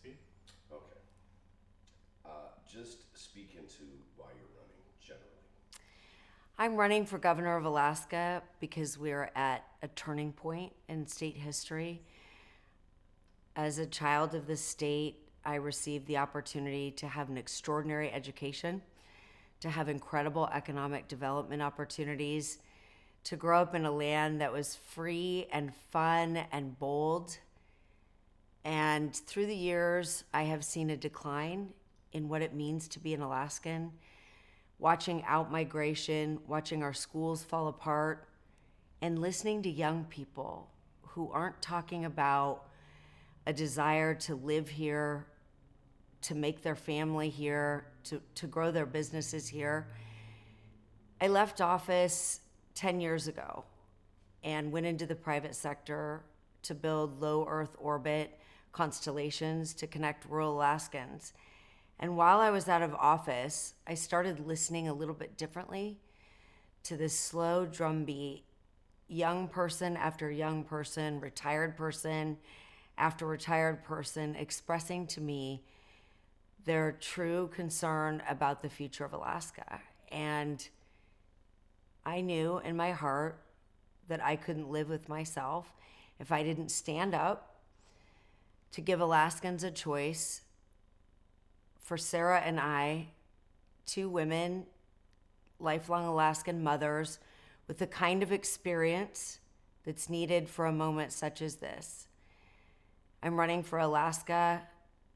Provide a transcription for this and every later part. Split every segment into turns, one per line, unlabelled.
See?
Okay. Just speak into why you're running generally.
I'm running for governor of Alaska because we're at a turning point in state history. As a child of the state, I received the opportunity to have an extraordinary education, to have incredible economic development opportunities, to grow up in a land that was free and fun and bold. And through the years, I have seen a decline in what it means to be an Alaskan, watching outmigration, watching our schools fall apart, and listening to young people who aren't talking about a desire to live here, to make their family here, to grow their businesses here. I left office 10 years ago and went into the private sector to build low Earth orbit constellations to connect rural Alaskans. And while I was out of office, I started listening a little bit differently to this slow drumbeat, young person after young person, retired person after retired person expressing to me their true concern about the future of Alaska. And I knew in my heart that I couldn't live with myself if I didn't stand up to give Alaskans a choice. For Sarah and I, two women, lifelong Alaskan mothers, with the kind of experience that's needed for a moment such as this. I'm running for Alaska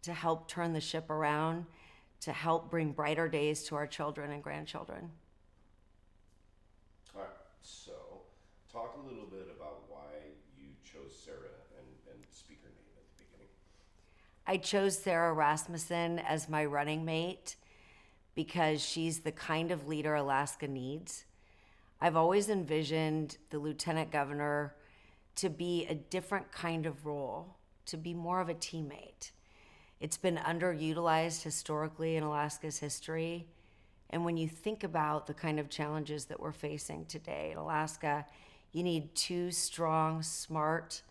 to help turn the ship around, to help bring brighter days to our children and grandchildren.
All right, so talk a little bit about why you chose Sarah and speak her name at the beginning.
I chose Sarah Rasmussen as my running mate because she's the kind of leader Alaska needs. I've always envisioned the lieutenant governor to be a different kind of role, to be more of a teammate. It's been underutilized historically in Alaska's history. And when you think about the kind of challenges that we're facing today in Alaska, you need two strong, smart,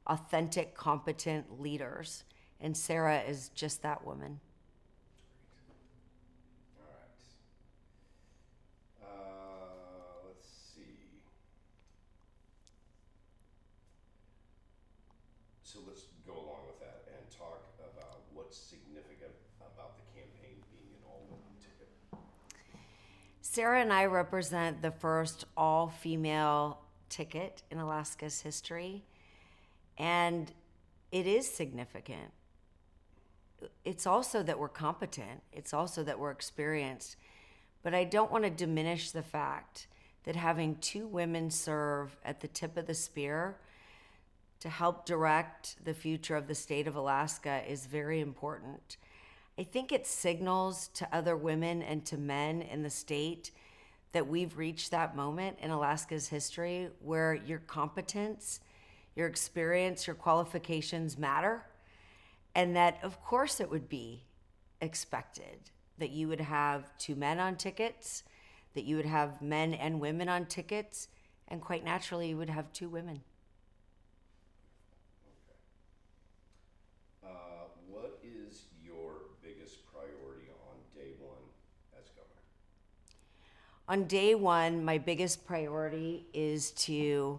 authentic, competent leaders. And Sarah is just that woman.
All right. Let's see. So let's go along with that and talk about what's significant about the campaign being an all-women ticket.
Sarah and I represent the first all-female ticket in Alaska's history, and it is significant. It's also that we're competent. It's also that we're experienced. But I don't want to diminish the fact that having two women serve at the tip of the spear to help direct the future of the state of Alaska is very important. I think it signals to other women and to men in the state that we've reached that moment in Alaska's history where your competence, your experience, your qualifications matter. And that, of course, it would be expected that you would have two men on tickets, that you would have men and women on tickets, and quite naturally, you would have two women.
Okay. What is your biggest priority on day one as governor?
On day one, my biggest priority is to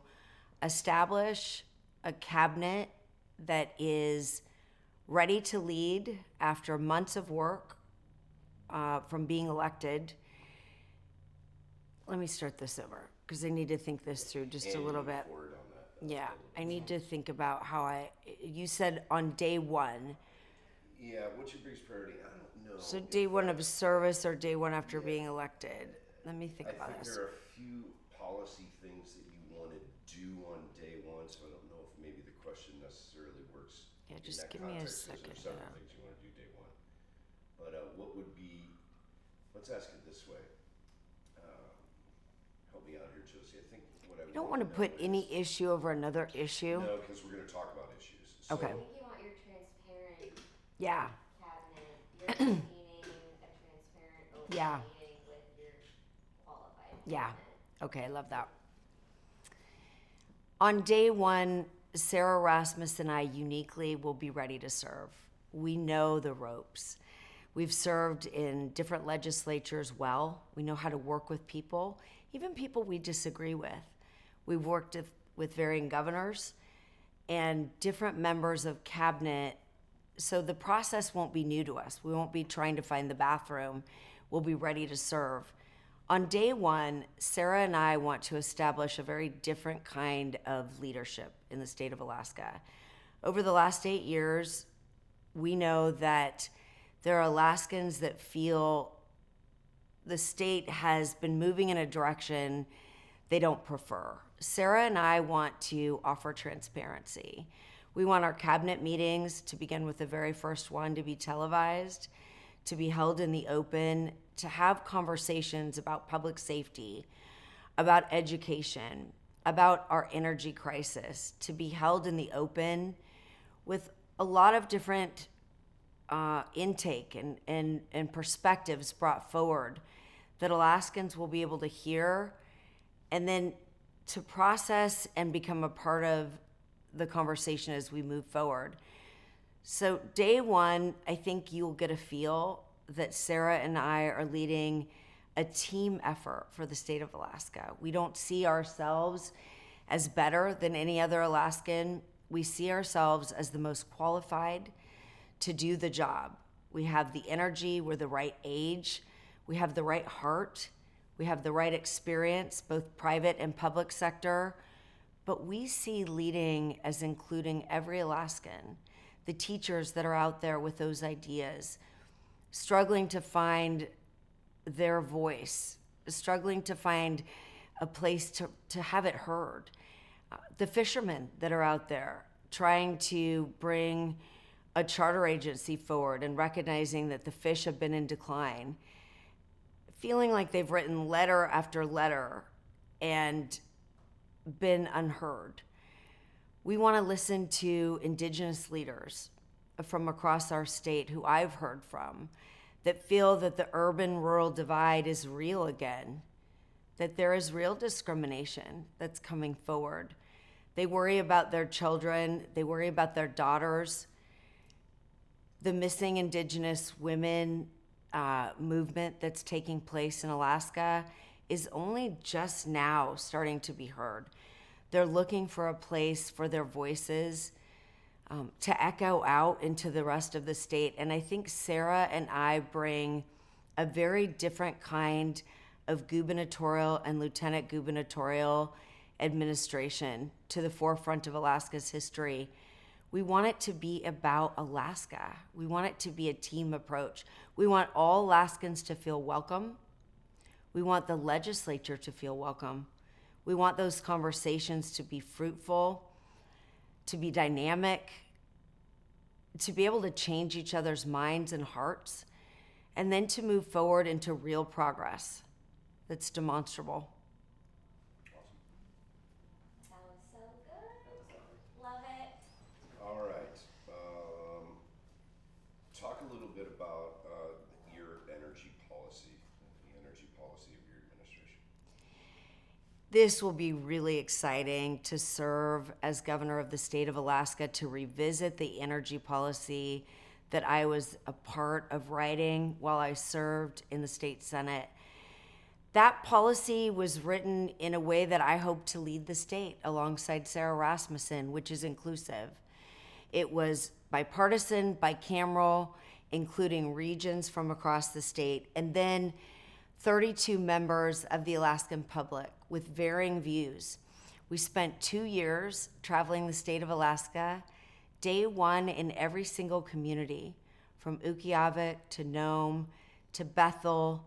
establish a cabinet that is ready to lead after months of work from being elected. Let me start this over because I need to think this through just a little bit.
Forward on that.
Yeah, I need to think about how you said on day one.
Yeah, what's your biggest priority? I don't know.
So day one of service or day one after being elected? Let me think
I
about
think
this.
there are a few policy things that you want to do on day one, so I don't know if maybe the question necessarily works.
Yeah,
in
just
that
give me a
context, 'cause
second.
There's several things you want to do day one. But what would be, let's ask it this way. Help me out here, Josie. I think what I
I don't want to put any issue over another issue.
No, because we're going to talk about issues. So,
Okay.
I think you want your transparent
Yeah,
cabinet. You're maintaining a transparent, open
Yeah.
meeting with your qualified
Yeah.
cabinet.
Okay, I love that. On day one, Sarah Rasmus and I uniquely will be ready to serve. We know the ropes. We've served in different legislatures well. We know how to work with people, even people we disagree with. We've worked with varying governors and different members of cabinet. So the process won't be new to us. We won't be trying to find the bathroom. We'll be ready to serve. On day one, Sarah and I want to establish a very different kind of leadership in the state of Alaska. Over the last 8 years, we know that there are Alaskans that feel the state has been moving in a direction they don't prefer. Sarah and I want to offer transparency. We want our cabinet meetings, to begin with the very first one, to be televised, to be held in the open, to have conversations about public safety, about education, about our energy crisis, to be held in the open with a lot of different intake and perspectives brought forward that Alaskans will be able to hear and then to process and become a part of the conversation as we move forward. So day one, I think you'll get a feel that Sarah and I are leading a team effort for the state of Alaska. We don't see ourselves as better than any other Alaskan. We see ourselves as the most qualified to do the job. We have the energy, we're the right age, we have the right heart, we have the right experience, both private and public sector, but we see leading as including every Alaskan, the teachers that are out there with those ideas, struggling to find their voice, struggling to find a place to have it heard, the fishermen that are out there trying to bring a charter agency forward and recognizing that the fish have been in decline, feeling like they've written letter after letter and been unheard. We want to listen to Indigenous leaders from across our state who I've heard from that feel that the urban-rural divide is real again, that there is real discrimination that's coming forward. They worry about their children, they worry about their daughters. The missing Indigenous women movement that's taking place in Alaska is only just now starting to be heard. They're looking for a place for their voices to echo out into the rest of the state. And I think Sarah and I bring a very different kind of gubernatorial and lieutenant gubernatorial administration to the forefront of Alaska's history. We want it to be about Alaska. We want it to be a team approach. We want all Alaskans to feel welcome. We want the legislature to feel welcome. We want those conversations to be fruitful, to be dynamic, to be able to change each other's minds and hearts, and then to move forward into real progress that's demonstrable.
Sounds so good. Love it.
All right. Talk a little bit about your energy policy, the energy policy of your administration.
This will be really exciting to serve as governor of the state of Alaska, to revisit the energy policy that I was a part of writing while I served in the state Senate. That policy was written in a way that I hope to lead the state alongside Sarah Rasmussen, which is inclusive. It was bipartisan, bicameral, including regions from across the state, and then 32 members of the Alaskan public with varying views. We spent 2 years traveling the state of Alaska, day one in every single community, from Ukqiavik to Nome to Bethel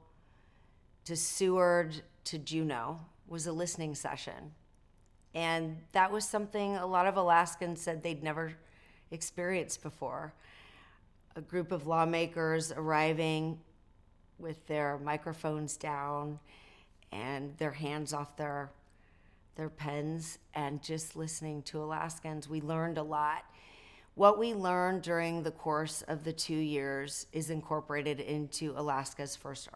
to Seward to Juneau, was a listening session. And that was something a lot of Alaskans said they'd never experienced before. A group of lawmakers arriving with their microphones down and their hands off their pens and just listening to Alaskans. We learned a lot. What we learned during the course of the 2 years is incorporated into Alaska's first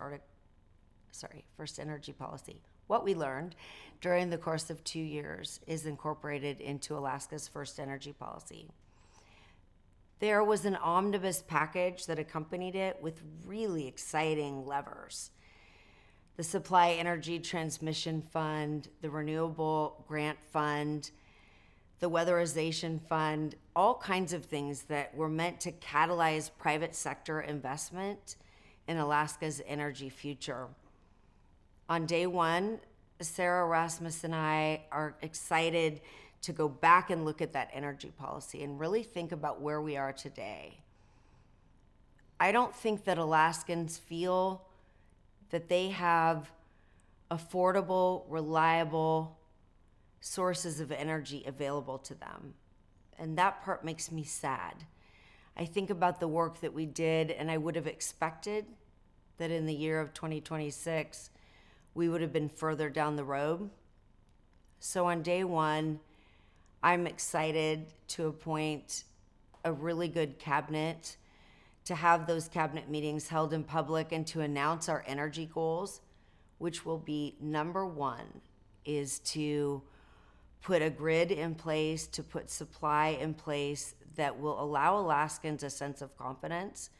energy policy. What we learned during the course of 2 years is incorporated into Alaska's first energy policy. There was an omnibus package that accompanied it with really exciting levers. The Supply Energy Transmission Fund, the Renewable Grant Fund, the Weatherization Fund, all kinds of things that were meant to catalyze private sector investment in Alaska's energy future. On day one, Sarah Rasmus and I are excited to go back and look at that energy policy and really think about where we are today. I don't think that Alaskans feel that they have affordable, reliable sources of energy available to them. And that part makes me sad. I think about the work that we did, and I would have expected that in the year of 2026, we would have been further down the road. So on day one, I'm excited to appoint a really good cabinet, to have those cabinet meetings held in public, and to announce our energy goals, which will be number one is to put a grid in place, to put supply in place that will allow Alaskans a sense of confidence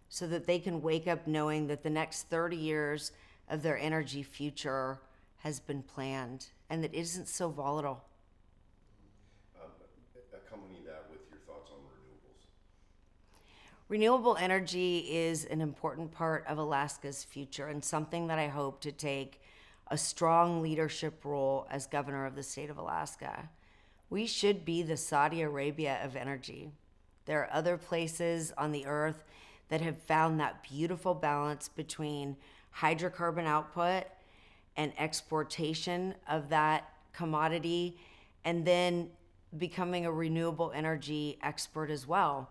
so that they can wake up knowing that the next 30 years of their energy future has been planned and that it isn't so volatile.
Accompany that with your thoughts on renewables.
Renewable energy is an important part of Alaska's future and something that I hope to take a strong leadership role as governor of the state of Alaska. We should be the Saudi Arabia of energy. There are other places on the earth that have found that beautiful balance between hydrocarbon output and exportation of that commodity, and then becoming a renewable energy expert as well.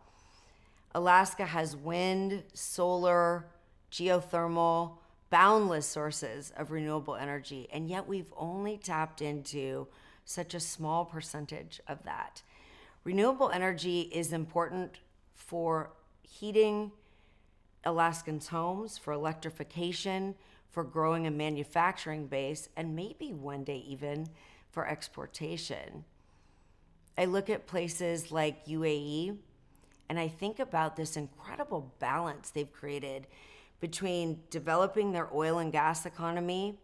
Alaska has wind, solar, geothermal, boundless sources of renewable energy, and yet we've only tapped into such a small percentage of that. Renewable energy is important for heating Alaskans' homes, for electrification, for growing a manufacturing base, and maybe one day even for exportation. I look at places like UAE, and I think about this incredible balance they've created between developing their oil and gas economy,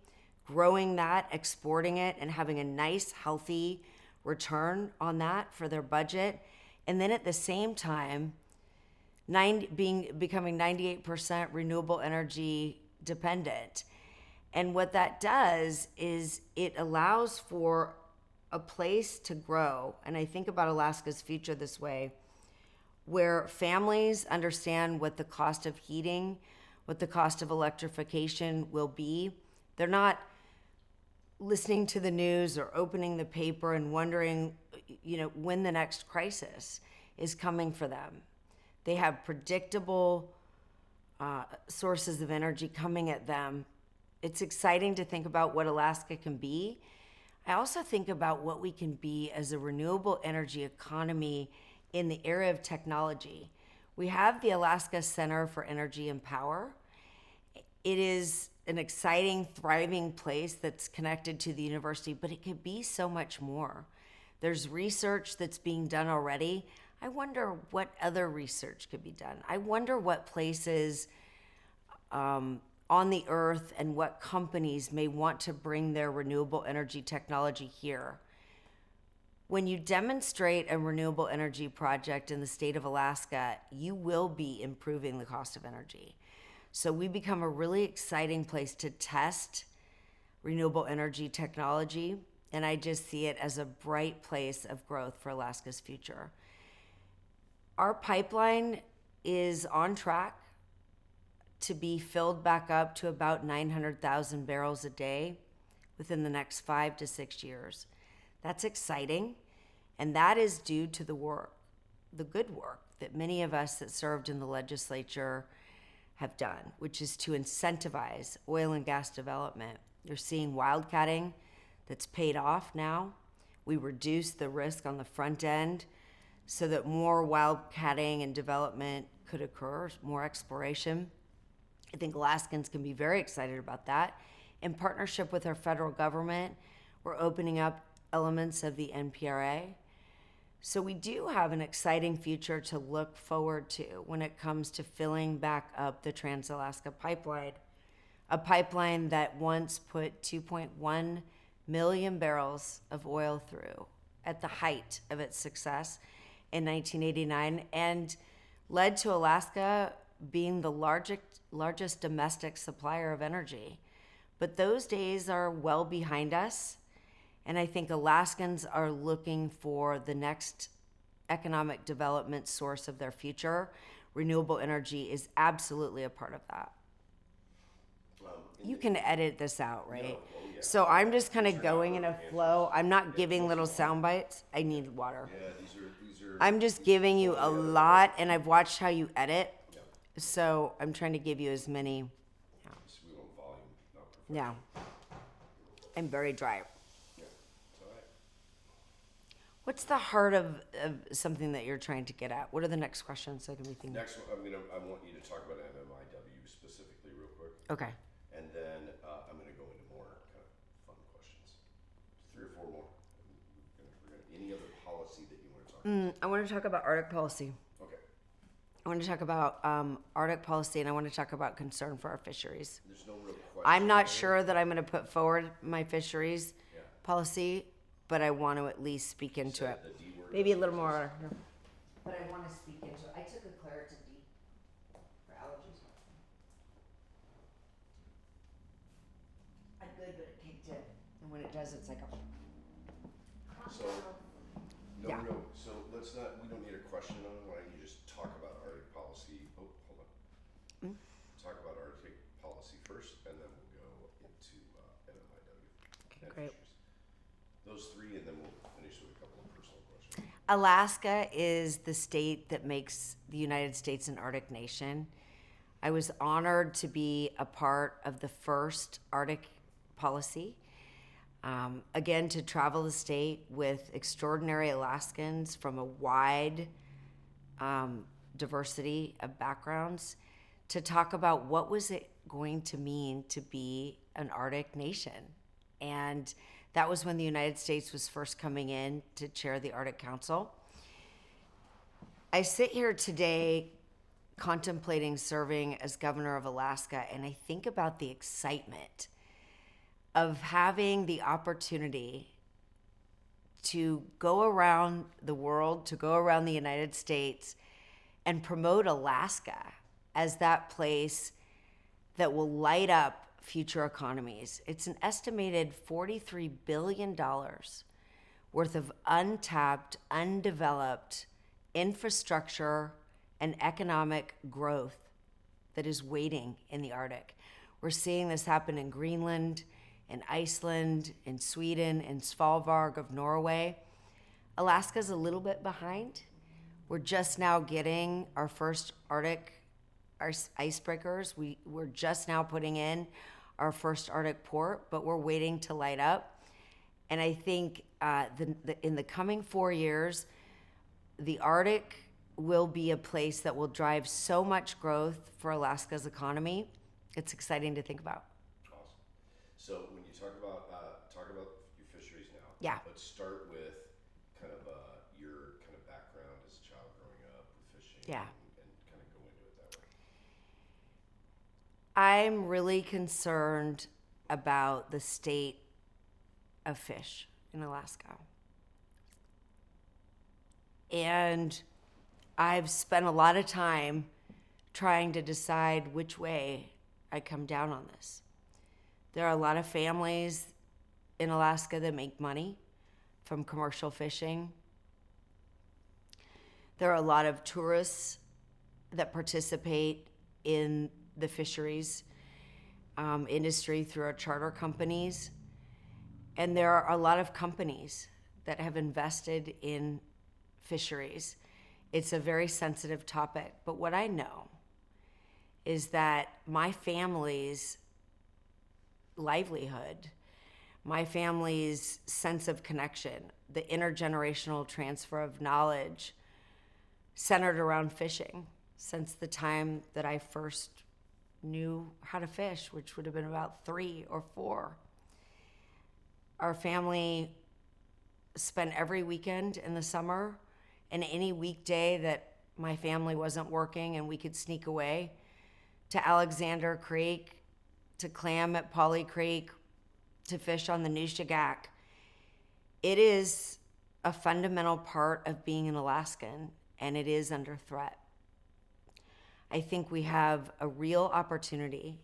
growing that, exporting it, and having a nice, healthy return on that for their budget. And then at the same time, becoming 98% renewable energy dependent. And what that does is it allows for a place to grow. And I think about Alaska's future this way, where families understand what the cost of heating, what the cost of electrification will be. They're not listening to the news or opening the paper and wondering, when the next crisis is coming for them. They have predictable sources of energy coming at them. It's exciting to think about what Alaska can be. I also think about what we can be as a renewable energy economy in the area of technology. We have the Alaska Center for Energy and Power. It is an exciting, thriving place that's connected to the university, but it could be so much more. There's research that's being done already. I wonder what other research could be done. I wonder what places on the earth and what companies may want to bring their renewable energy technology here. When you demonstrate a renewable energy project in the state of Alaska, you will be improving the cost of energy. So we become a really exciting place to test renewable energy technology, and I just see it as a bright place of growth for Alaska's future. Our pipeline is on track to be filled back up to about 900,000 barrels a day within the next 5 to 6 years. That's exciting, and that is due to the good work that many of us that served in the legislature have done, which is to incentivize oil and gas development. You're seeing wildcatting that's paid off now. We reduced the risk on the front end so that more wildcatting and development could occur, more exploration. I think Alaskans can be very excited about that. In partnership with our federal government, we're opening up elements of the NPRA So we do have an exciting future to look forward to when it comes to filling back up the Trans-Alaska Pipeline, a pipeline that once put 2.1 million barrels of oil through at the height of its success in 1989 and led to Alaska being the largest domestic supplier of energy. But those days are well behind us, and I think Alaskans are looking for the next economic development source of their future. Renewable energy is absolutely a part of that. You can edit this out, right?
No, oh, yeah.
So I'm just kind of
These are
going in a
not
flow.
answers.
I'm not
Yeah,
giving
those
little
are-
sound bites. I need water.
Yeah, these are.
I'm just
these
giving you
fall
a
together.
lot, and I've watched how you edit.
Yeah,
So I'm trying to give you as many.
we want volume, not perfection.
Yeah. I'm very dry.
Yeah, it's all right.
What's the heart of something that you're trying to get at? What are the next questions so I can be thinking?
Next one, I want you to talk about MMIW specifically real quick.
Okay.
And then I'm going to go into more kind of fun questions. 3 or 4 more. Any other policy that you want to talk about?
I want to talk about Arctic policy.
Okay.
I want to talk about Arctic policy, and I want to talk about concern for our fisheries.
There's no real question.
I'm not
there.
sure that I'm going to put forward my fisheries
Yeah.
policy, but I want to at least speak into
Said
it.
the D word.
Maybe a little more water. No. But I want to speak into it. I took a Claritin D for allergies. I'm good, but it kicked in. And when it does, it's like a...
So, no
Yeah.
real, so let's not, we don't need a question on it. Why don't you just talk about Arctic policy? Oh, hold on. Talk about Arctic policy first, and then we'll go into MMIW.
Okay,
and
great.
fisheries. Those 3, and then we'll finish with a couple of personal questions.
Alaska is the state that makes the United States an Arctic nation. I was honored to be a part of the first Arctic policy. Again, to travel the state with extraordinary Alaskans from a wide diversity of backgrounds to talk about what was it going to mean to be an Arctic nation. And that was when the United States was first coming in to chair the Arctic Council. I sit here today contemplating serving as governor of Alaska, and I think about the excitement of having the opportunity to go around the world, to go around the United States, and promote Alaska as that place that will light up future economies. It's an estimated $43 billion worth of untapped, undeveloped infrastructure and economic growth that is waiting in the Arctic. We're seeing this happen in Greenland, in Iceland, in Sweden, in Svalbard of Norway. Alaska's a little bit behind. We're just now getting our first Arctic icebreakers. We're just now putting in our first Arctic port, but we're waiting to light up. And I think in the coming 4 years, the Arctic will be a place that will drive so much growth for Alaska's economy. It's exciting to think about.
Awesome. So when you talk about your fisheries now,
Yeah.
let's start with kind of your kind of background as a child growing up with fishing.
Yeah.
And kind of go into it that way.
I'm really concerned about the state of fish in Alaska. And I've spent a lot of time trying to decide which way I come down on this. There are a lot of families in Alaska that make money from commercial fishing. There are a lot of tourists that participate in the fisheries industry through our charter companies. And there are a lot of companies that have invested in fisheries. It's a very sensitive topic, but what I know is that my family's livelihood, my family's sense of connection, the intergenerational transfer of knowledge centered around fishing since the time that I first knew how to fish, which would have been about 3 or 4. Our family spent every weekend in the summer and any weekday that my family wasn't working and we could sneak away to Alexander Creek, to clam at Polly Creek, to fish on the Nushagak. It is a fundamental part of being an Alaskan, and it is under threat. I think we have a real opportunity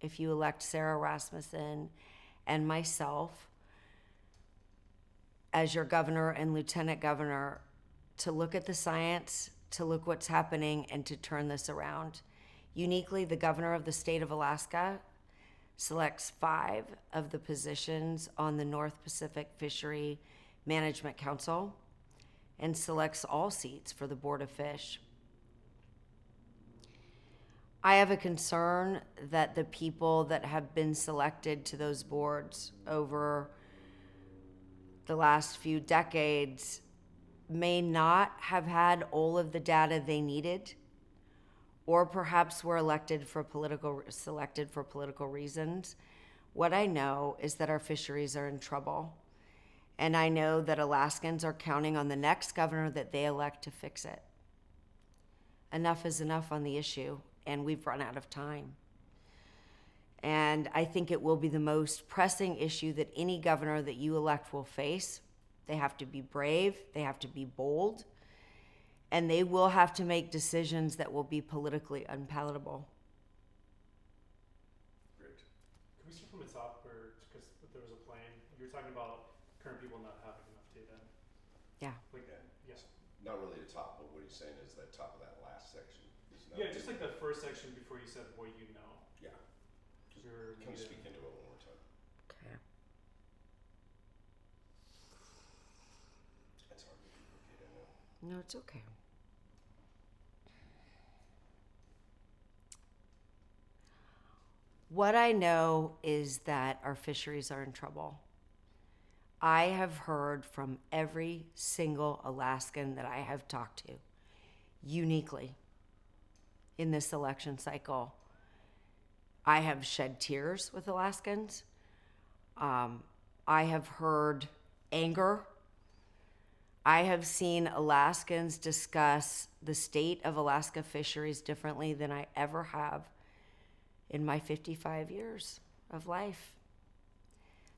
if you elect Sarah Rasmussen and myself as your governor and lieutenant governor to look at the science, to look what's happening, and to turn this around. Uniquely, the governor of the state of Alaska selects 5 of the positions on the North Pacific Fishery Management Council and selects all seats for the Board of Fish. I have a concern that the people that have been selected to those boards over the last few decades may not have had all of the data they needed, or perhaps were selected for political reasons. What I know is that our fisheries are in trouble. And I know that Alaskans are counting on the next governor that they elect to fix it. Enough is enough on the issue, and we've run out of time. And I think it will be the most pressing issue that any governor that you elect will face. They have to be brave, they have to be bold, and they will have to make decisions that will be politically unpalatable.
Great.
Can we start from the top, or because there was a plan? You were talking about current people not having enough data.
Yeah.
Like,
Yeah.
yes.
Not really the top, but what he's saying is that top of that last section is not.
Yeah, just like the first section before you said what you know.
Yeah. Just
You're
kind of
needed.
speak into it one more time.
Okay.
That's hard to duplicate, I know.
No, it's okay. What I know is that our fisheries are in trouble. I have heard from every single Alaskan that I have talked to, uniquely, in this election cycle. I have shed tears with Alaskans. I have heard anger. I have seen Alaskans discuss the state of Alaska fisheries differently than I ever have in my 55 years of life.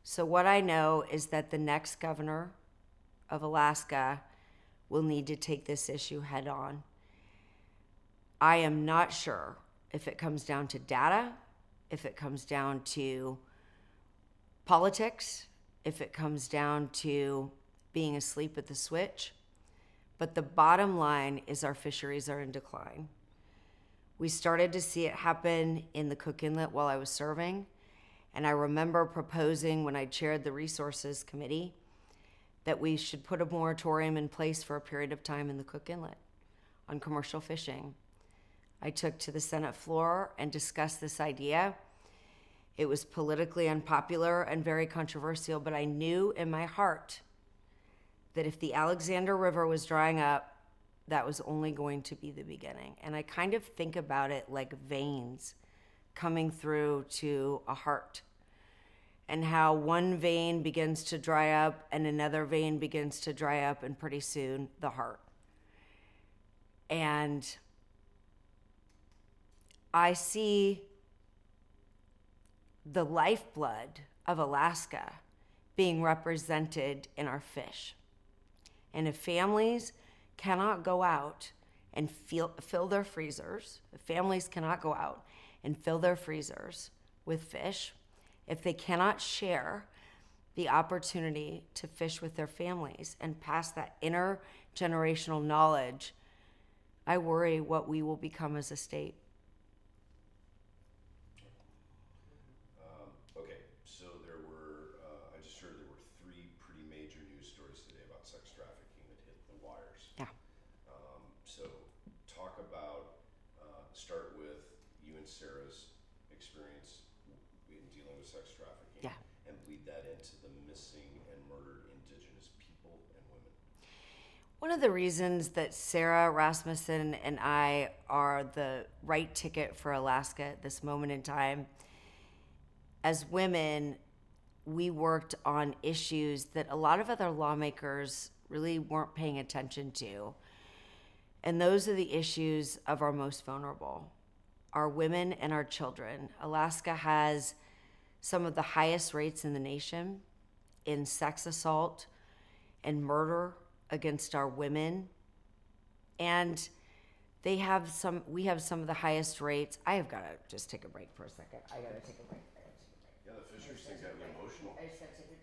So what I know is that the next governor of Alaska will need to take this issue head on. I am not sure if it comes down to data, if it comes down to politics, if it comes down to being asleep at the switch. But the bottom line is our fisheries are in decline. We started to see it happen in the Cook Inlet while I was serving. And I remember proposing when I chaired the Resources Committee that we should put a moratorium in place for a period of time in the Cook Inlet on commercial fishing. I took to the Senate floor and discussed this idea. It was politically unpopular and very controversial, but I knew in my heart that if the Alexander River was drying up, that was only going to be the beginning. And I kind of think about it like veins coming through to a heart, and how one vein begins to dry up and another vein begins to dry up, and pretty soon the heart. And I see the lifeblood of Alaska being represented in our fish. And if families cannot go out and fill their freezers, if families cannot go out and fill their freezers with fish, if they cannot share the opportunity to fish with their families and pass that intergenerational knowledge, I worry what we will become as a state.
Okay, so there were, I just heard there were 3 pretty major news stories today about sex trafficking that hit the wires.
Yeah.
So talk about, start with you and Sarah's experience in dealing with sex trafficking.
Yeah.
And lead that into the missing and murdered Indigenous people and women.
One of the reasons that Sarah Rasmussen and I are the right ticket for Alaska at this moment in time, as women, we worked on issues that a lot of other lawmakers really weren't paying attention to. And those are the issues of our most vulnerable, our women and our children. Alaska has some of the highest rates in the nation in sex assault and murder against our women. And we have some of the highest rates. I have got to just take a break for a second. I got to take a break.
Yeah, the Fishers thing got me emotional.
I just got to take